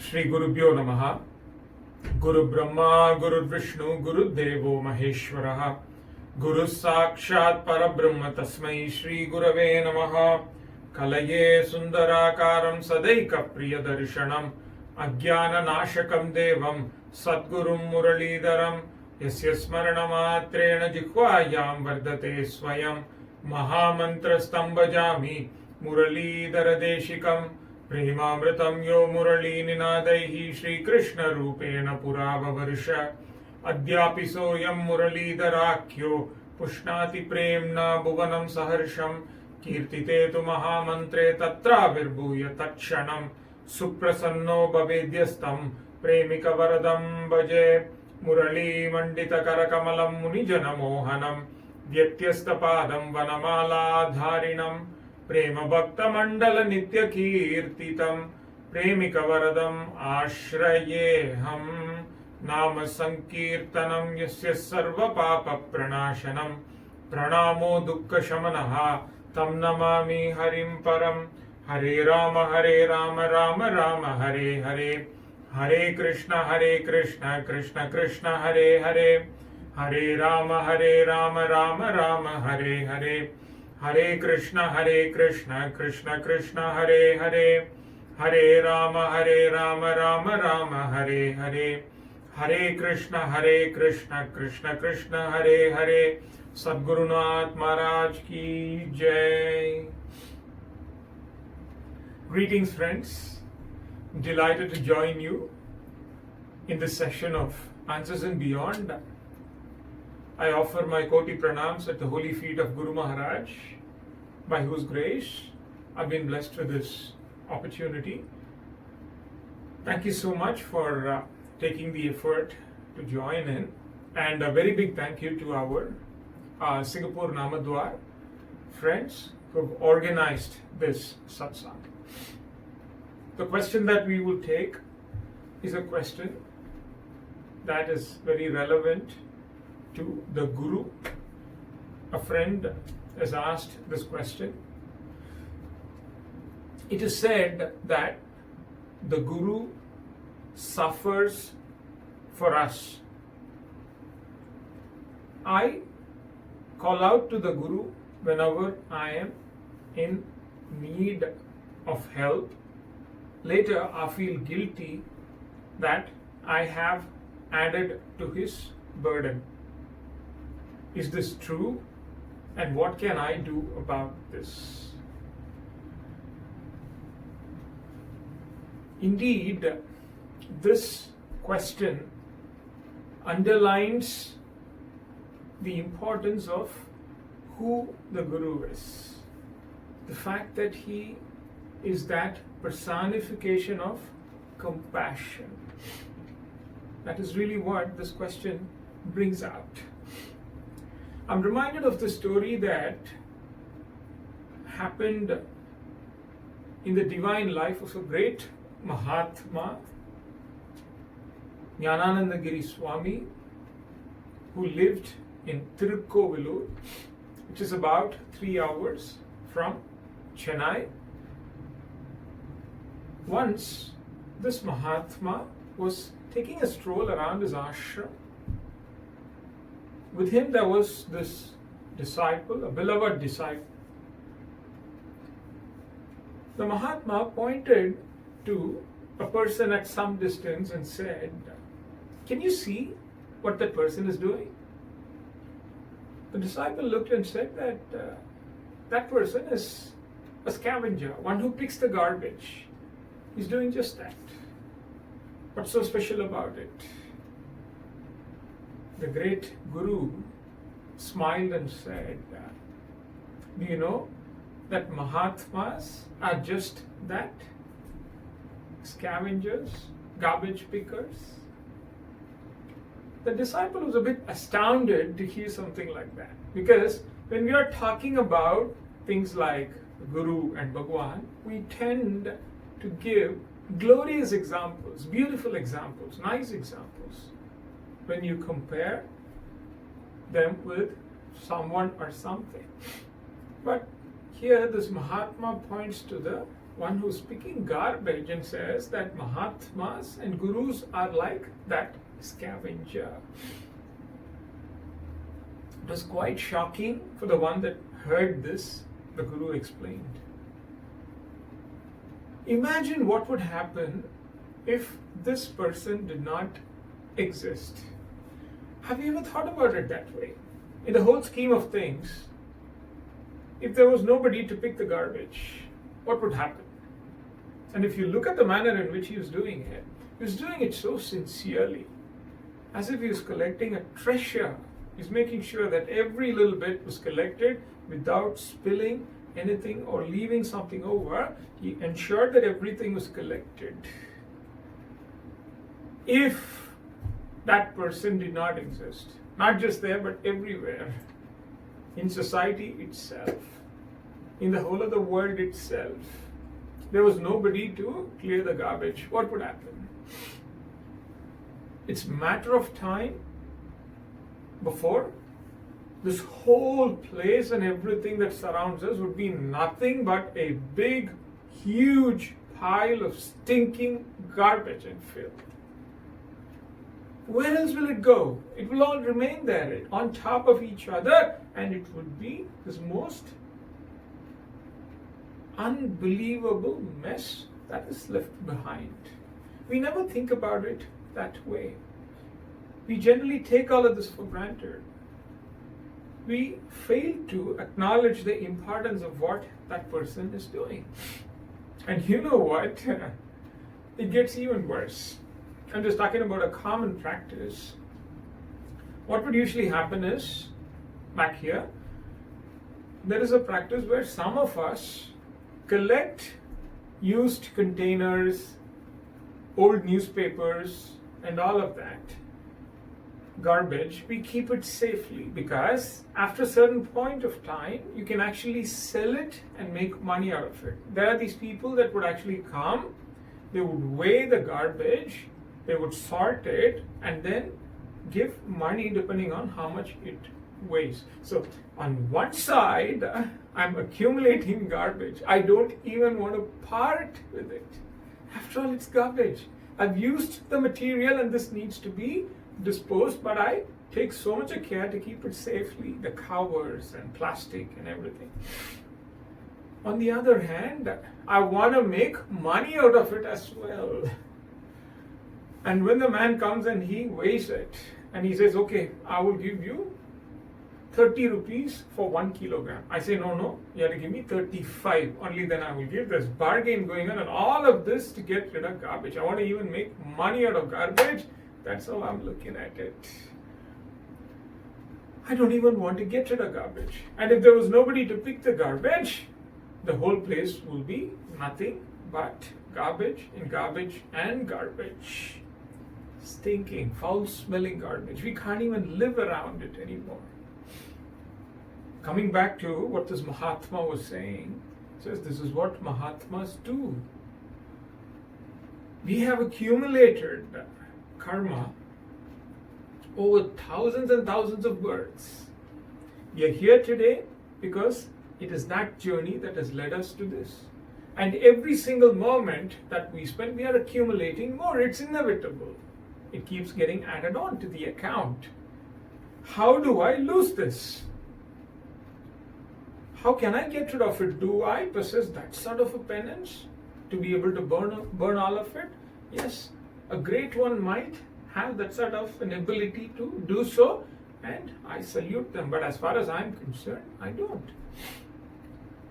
श्री गुरुभ्यो नमः। गुरु ब्रह्मा गुरुर्विष्णु गुरुदेवो महेश्वरः। गुरु साक्षात् परब्रह्म तस्मै श्री गुरवे नमः। कलये सुंदराकारं सदैकप्रियदर्शनम् अज्ञाननाशकं देवं सद्गुरुं मुरलीधरं यस्य स्मरणमात्रेण जिह्वायां वर्धते स्वयं महामन्त्रस्तं भजामि मुरलीधरदेशिकम्। प्रेमामृतं यो मुरलीनिनादैः श्रीकृष्णरूपेण पुराववर्ष। अद्यापि सोऽयं मुरलीधराख्यो पुष्णाति प्रेम्णा भुवनं सहर्षं। कीर्तिते तु महामन्त्रे तत्राविर्भूय तत्क्षणं। सुप्रसन्नो भवेद्यस्तं प्रेमिकवरदं भजे। मुरलीमण्डितकरकमलं मुनिजनमोहनं व्यत्यस्तपादं वनमालाधारिणं। प्रेम भक्त मंडल नित्य कीर्तितं प्रेमिकवरदम् आश्रयेऽहं। नाम संकीर्तनं यस्य सर्वपाप प्रणाशनं। प्रणामो दुःखशमनः तं नमामि हरिं परम्। हरे राम राम राम हरे हरे। हरे कृष्ण कृष्ण कृष्ण हरे हरे। हरे राम राम राम हरे हरे। हरे कृष्ण कृष्ण कृष्ण हरे हरे। हरे राम राम राम हरे हरे। हरे कृष्ण कृष्ण कृष्ण हरे हरे। सद्गुरुनाथ महाराज की जय। Greetings friends, delighted to join you in this session of Answers and Beyond. I offer my Koti Pranams at the holy feet of Guru Maharaj, by whose grace I've been blessed with this opportunity. Thank you so much for taking the effort to join in, and a very big thank you to our Singapore Namadwar friends who have organized this satsang. The question that we will take is a question that is very relevant to the Guru. A friend has asked this question. It is said that the Guru suffers for us. I call out to the Guru whenever I am in need of help. Later, I feel guilty that I have added to his burden. Is this true? And what can I do about this? Indeed, this question underlines the importance of who the Guru is. The fact that he is that personification of compassion. That is really what this question brings out. I'm reminded of the story that happened in the divine life of a great Mahatma, Jnananandagiri Swami, who lived in Tirukkovilur, which is about 3 hours from Chennai. Once, this Mahatma was taking a stroll around his ashram. With him there was this disciple, a beloved disciple. The Mahatma pointed to a person at some distance and said, "Can you see what that person is doing?" The disciple looked and said that that person is a scavenger, one who picks the garbage. He's doing just that. What's so special about it? The great Guru smiled and said, "Do you know that Mahatmas are just that? Scavengers, garbage pickers?" The disciple was a bit astounded to hear something like that, because when we are talking about things like Guru and Bhagwan, we tend to give glorious examples, beautiful examples, nice examples, when you compare them with someone or something. But here this Mahatma points to the one who's picking garbage and says that Mahatmas and Gurus are like that scavenger. It was quite shocking for the one that heard this, the Guru explained. Imagine what would happen if this person did not exist. Have you ever thought about it that way? In the whole scheme of things, if there was nobody to pick the garbage, what would happen? And if you look at the manner in which he was doing it so sincerely, as if he was collecting a treasure. He's making sure that every little bit was collected without spilling anything or leaving something over. He ensured that everything was collected. If that person did not exist, not just there but everywhere, in society itself, in the whole of the world itself, there was nobody to clear the garbage, what would happen? It's a matter of time before this whole place and everything that surrounds us would be nothing but a big, huge pile of stinking garbage and filth. Where else will it go? It will all remain there on top of each other, and it would be this most unbelievable mess that is left behind. We never think about it that way. We generally take all of this for granted. We fail to acknowledge the importance of what that person is doing. And you know what? It gets even worse. I'm just talking about a common practice. What would usually happen is, back here, there is a practice where some of us collect used containers, old newspapers, and all of that garbage. We keep it safely because after a certain point of time, you can actually sell it and make money out of it. There are these people that would actually come, they would weigh the garbage, they would sort it, and then give money depending on how much it weighs. So on one side, I'm accumulating garbage. I don't even want to part with it. After all, it's garbage. I've used the material and this needs to be disposed, but I take so much care to keep it safely, the covers and plastic and everything. On the other hand, I want to make money out of it as well. And when the man comes and he weighs it and he says, okay, I will give you 30 rupees for 1 kilogram. I say, no, you have to give me 35. Only then I will give. There's bargain going on and all of this to get rid of garbage. I want to even make money out of garbage. That's how I'm looking at it. I don't even want to get rid of garbage. And if there was nobody to pick the garbage, the whole place will be nothing but garbage and garbage and garbage. Stinking, foul-smelling garbage. We can't even live around it anymore. Coming back to what this Mahatma was saying, says this is what Mahatmas do. We have accumulated karma over thousands and thousands of births. We are here today because it is that journey that has led us to this. And every single moment that we spend, we are accumulating more. It's inevitable. It keeps getting added on to the account. How do I lose this? How can I get rid of it? Do I possess that sort of a penance to be able to burn all of it? Yes, a great one might have that sort of an ability to do so, and I salute them. But as far as I'm concerned, I don't.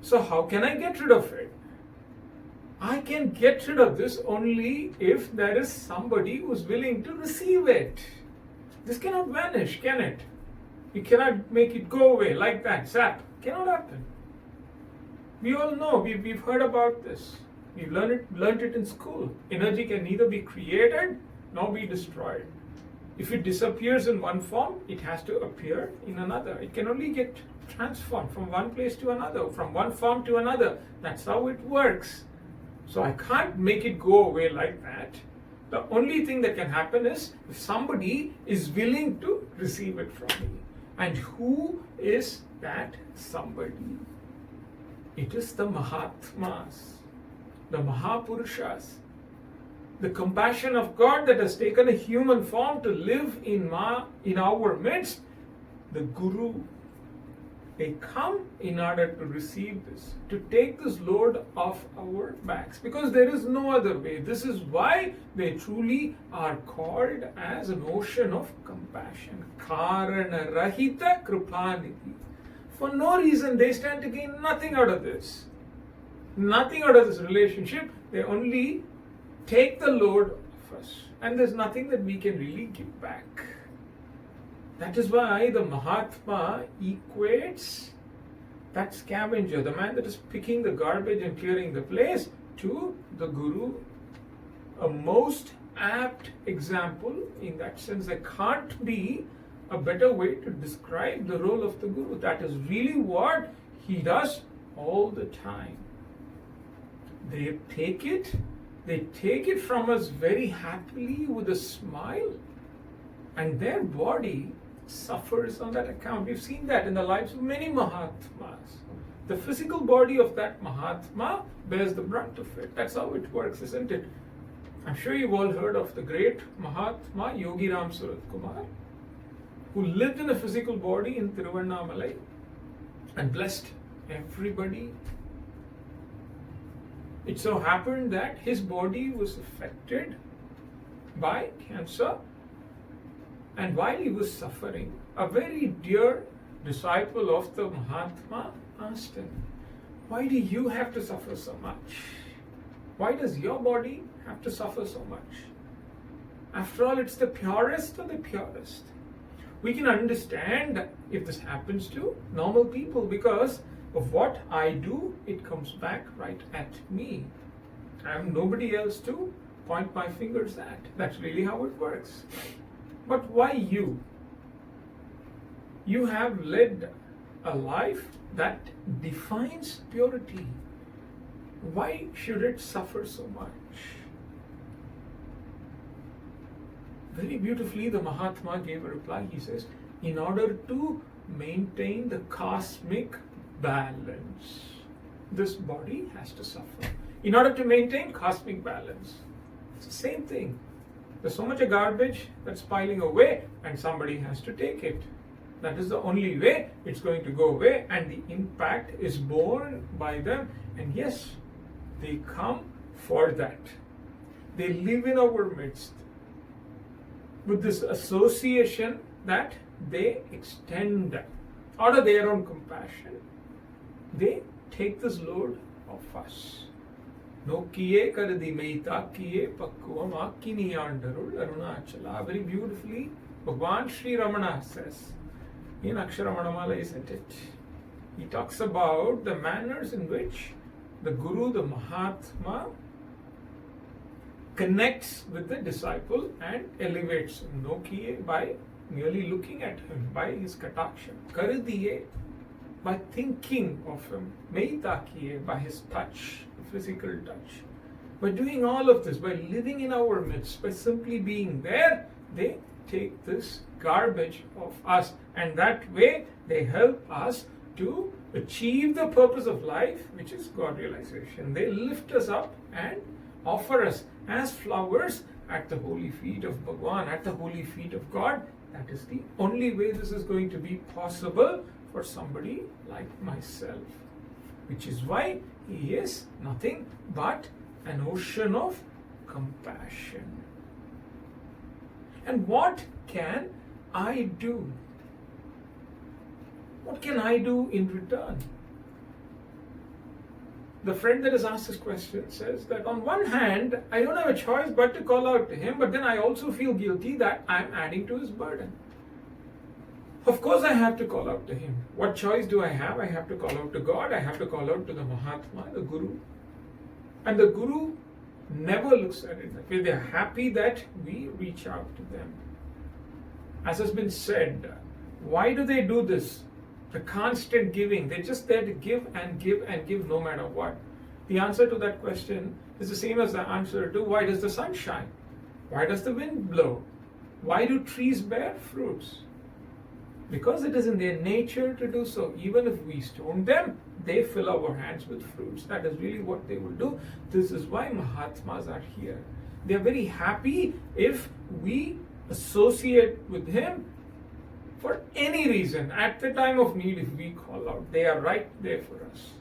So how can I get rid of it? I can get rid of this only if there is somebody who's willing to receive it. This cannot vanish, can it? You cannot make it go away like that, zap. Cannot happen. We all know, we've heard about this. We've learned it in school. Energy can neither be created nor be destroyed. If it disappears in one form, it has to appear in another. It can only get transformed from one place to another, from one form to another. That's how it works. So I can't make it go away like that. The only thing that can happen is if somebody is willing to receive it from me. And who is that somebody? It is the Mahatmas. the Mahapurushas, the compassion of God that has taken a human form to live in our midst, the Guru, they come in order to receive this, to take this load off our backs, because there is no other way. This is why they truly are called as an ocean of compassion. Karana Rahita Kripanidhi. For no reason, they stand to gain nothing out of this. Nothing out of this relationship. They only take the load of us. And there's nothing that we can really give back. That is why the Mahatma equates that scavenger, the man that is picking the garbage and clearing the place, to the Guru. A most apt example in that sense. There can't be a better way to describe the role of the Guru. That is really what he does all the time. They take it from us very happily with a smile, and their body suffers on that account. We've seen that in the lives of many Mahatmas. The physical body of that Mahatma bears the brunt of it. That's how it works, isn't it? I'm sure you've all heard of the great Mahatma Yogi Ram Surat Kumar, who lived in a physical body in Tiruvannamalai and blessed everybody. It so happened that his body was affected by cancer, and while he was suffering, a very dear disciple of the Mahatma asked him, "Why do you have to suffer so much? Why does your body have to suffer so much? After all, it's the purest of the purest." We can understand if this happens to normal people, because of what I do, it comes back right at me. I have nobody else to point my fingers at. That's really how it works. But why you? You have led a life that defines purity. Why should it suffer so much? Very beautifully, the Mahatma gave a reply. He says, in order to maintain the cosmic balance, this body has to suffer. In order to maintain cosmic balance. It's the same thing. There's so much of garbage that's piling away, and somebody has to take it. That is the only way it's going to go away, and the impact is borne by them. And yes, they come for that. They live in our midst with this association that they extend out of their own compassion. They take this load of us. Nokiye karadi meitakiye pakkuvam akiniyandarul arunachala. Very beautifully, Bhagwan Sri Ramana says in Aksharamanamala, isn't it? He talks about the manners in which the Guru, the Mahatma, connects with the disciple and elevates him. Nokiye, by merely looking at him, by his kataksha. Karadiye, by thinking of him. Meitakiye, by his touch, the physical touch. By doing all of this, by living in our midst, by simply being there, they take this garbage of us, and that way they help us to achieve the purpose of life, which is God realization. They lift us up and offer us as flowers at the holy feet of Bhagwan, at the holy feet of God. That is the only way this is going to be possible for somebody like myself, which is why he is nothing but an ocean of compassion. And what can I do? What can I do in return? The friend that has asked this question says that on one hand, I don't have a choice but to call out to him, but then I also feel guilty that I'm adding to his burden. Of course I have to call out to him. What choice do I have? I have to call out to God. I have to call out to the Mahatma, the Guru. And the Guru never looks at it that way. They're happy that we reach out to them. As has been said, why do they do this? The constant giving. They're just there to give and give and give no matter what. The answer to that question is the same as the answer to why does the sun shine? Why does the wind blow? Why do trees bear fruits? Because it is in their nature to do so. Even if we stone them, they fill our hands with fruits. That is really what they will do. This is why Mahatmas are here. They are very happy if we associate with him for any reason. At the time of need, if we call out, they are right there for us.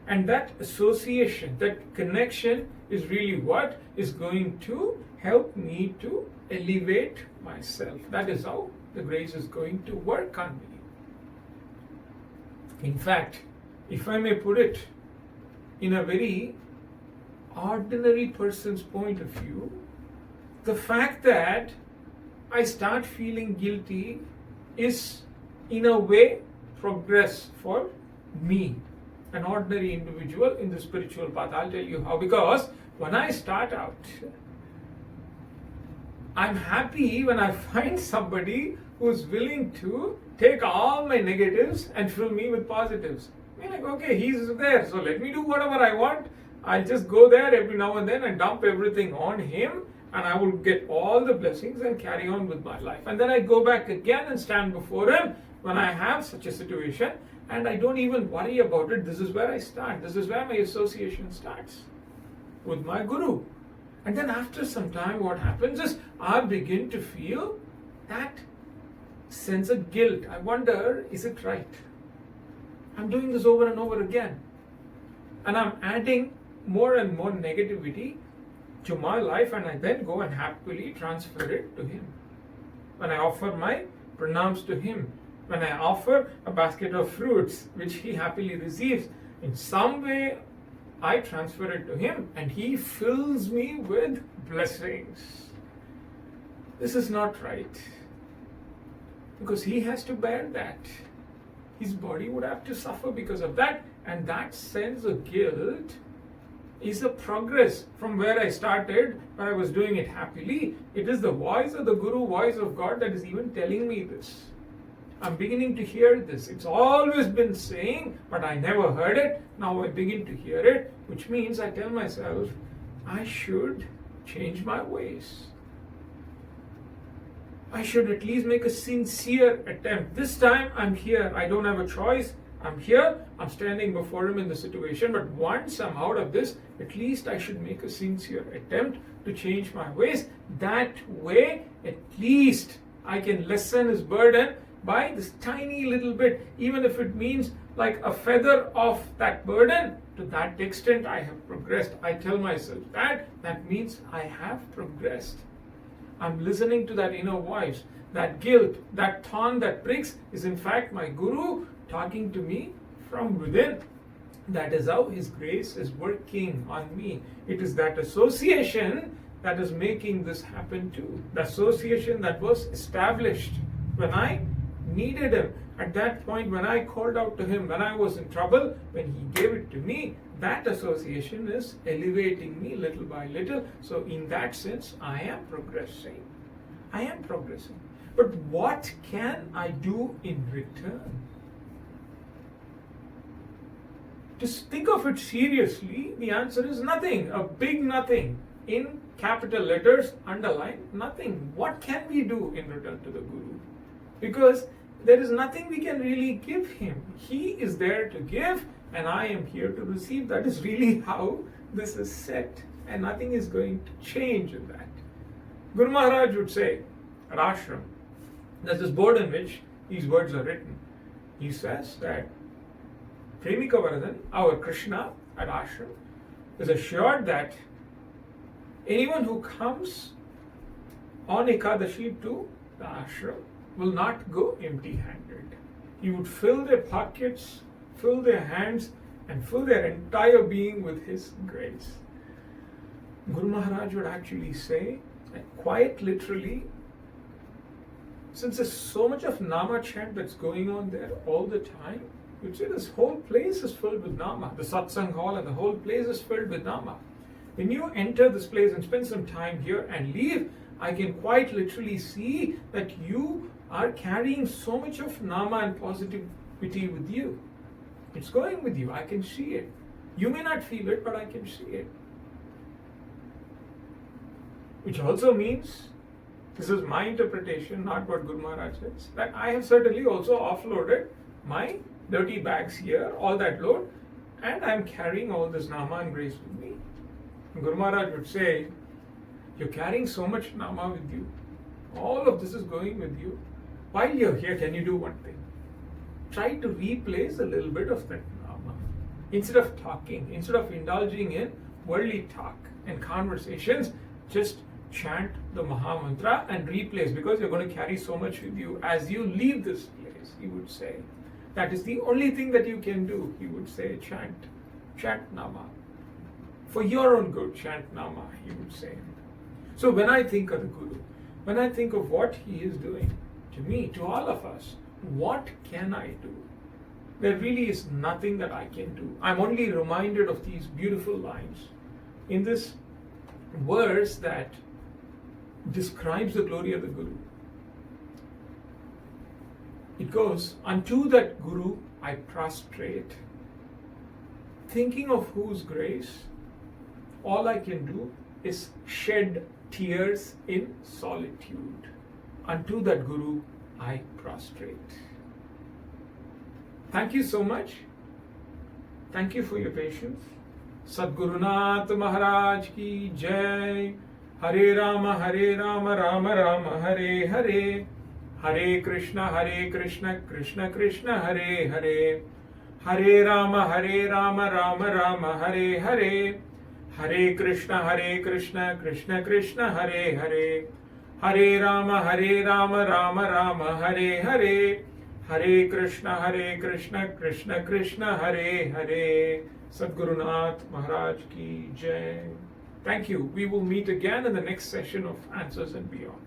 And that association, that connection is really what is going to help me to elevate myself. That is how the grace is going to work on me. In fact, if I may put it in a very ordinary person's point of view, the fact that I start feeling guilty is in a way progress for me, an ordinary individual in the spiritual path. I'll tell you how. Because when I start out, I'm happy when I find somebody who's willing to take all my negatives and fill me with positives. I'm like, okay, he's there, so let me do whatever I want. I'll just go there every now and then and dump everything on him, and I will get all the blessings and carry on with my life. And then I go back again and stand before him when I have such a situation, and I don't even worry about it. This is where I start. This is where my association starts with my Guru. And then after some time, what happens is I begin to feel that sense of guilt. I wonder, is it right? I'm doing this over and over again. And I'm adding more and more negativity to my life, and I then go and happily transfer it to him. When I offer my pranams to him, when I offer a basket of fruits, which he happily receives, in some way I transfer it to him and he fills me with blessings. This is not right, because he has to bear that. His body would have to suffer because of that, and that sense of guilt is a progress from where I started when I was doing it happily. It is the voice of the Guru, voice of God, that is even telling me this. I'm beginning to hear this. It's always been saying, but I never heard it. Now I begin to hear it, which means I tell myself, I should change my ways. I should at least make a sincere attempt. This time I'm here. I don't have a choice. I'm here. I'm standing before him in the situation. But once I'm out of this, at least I should make a sincere attempt to change my ways. That way, at least I can lessen his burden by this tiny little bit, even if it means like a feather off that burden. To that extent, I have progressed. I tell myself that means I have progressed. I'm listening to that inner voice. That guilt, that thorn that pricks is in fact my Guru talking to me from within. That is how his grace is working on me. It is that association that is making this happen too. The association that was established when I needed him. At that point, when I called out to him, when I was in trouble, when he gave it to me, that association is elevating me little by little. So in that sense, I am progressing. I am progressing. But what can I do in return? To think of it seriously, the answer is nothing. A big nothing. In capital letters, underline nothing. What can we do in return to the Guru? Because there is nothing we can really give him. He is there to give, and I am here to receive. That is really how this is set, and nothing is going to change in that. Guru Maharaj would say at ashram, there's this board in which these words are written. He says that Premika Varadan, our Krishna at ashram, is assured that anyone who comes on Ekadashi to the ashram will not go empty-handed. He would fill their pockets, fill their hands, and fill their entire being with his grace. Guru Maharaj would actually say, quite literally, since there's so much of Nama chant that's going on there all the time, you'd say this whole place is filled with Nama. The satsang hall and the whole place is filled with Nama. When you enter this place and spend some time here and leave, I can quite literally see that you are carrying so much of Nama and positivity with you. It's going with you. I can see it. You may not feel it, but I can see it. Which also means, this is my interpretation, not what Guru Maharaj says, that I have certainly also offloaded my dirty bags here, all that load, and I'm carrying all this Nama and grace with me. Guru Maharaj would say, you're carrying so much Nama with you. All of this is going with you. While you're here, can you do one thing? Try to replace a little bit of that Nama. Instead of talking, instead of indulging in worldly talk and conversations, just chant the Maha Mantra and replace, because you're going to carry so much with you as you leave this place, he would say. That is the only thing that you can do, he would say. Chant Nama. For your own good, chant Nama, he would say. So when I think of the Guru, when I think of what he is doing to me, to all of us, what can I do? There really is nothing that I can do. I'm only reminded of these beautiful lines in this verse that describes the glory of the Guru. It goes, unto that Guru I prostrate, thinking of whose grace all I can do is shed tears in solitude. Unto that Guru I prostrate. Thank you so much. Thank you for your patience. Sadguru Nath Maharaj ki jai. Hare Rama, Rama Rama, Hare Hare. Hare Krishna, Krishna Krishna, Hare Hare. Hare Rama, Rama Rama, Hare Hare. Hare Krishna, Krishna Krishna, Hare Hare. Hare Rama, Rama Rama, Hare Hare. Hare Krishna, Krishna Krishna, Hare Hare. Sadguru Nath Maharaj ki jai. Thank you. We will meet again in the next session of Answers and Beyond.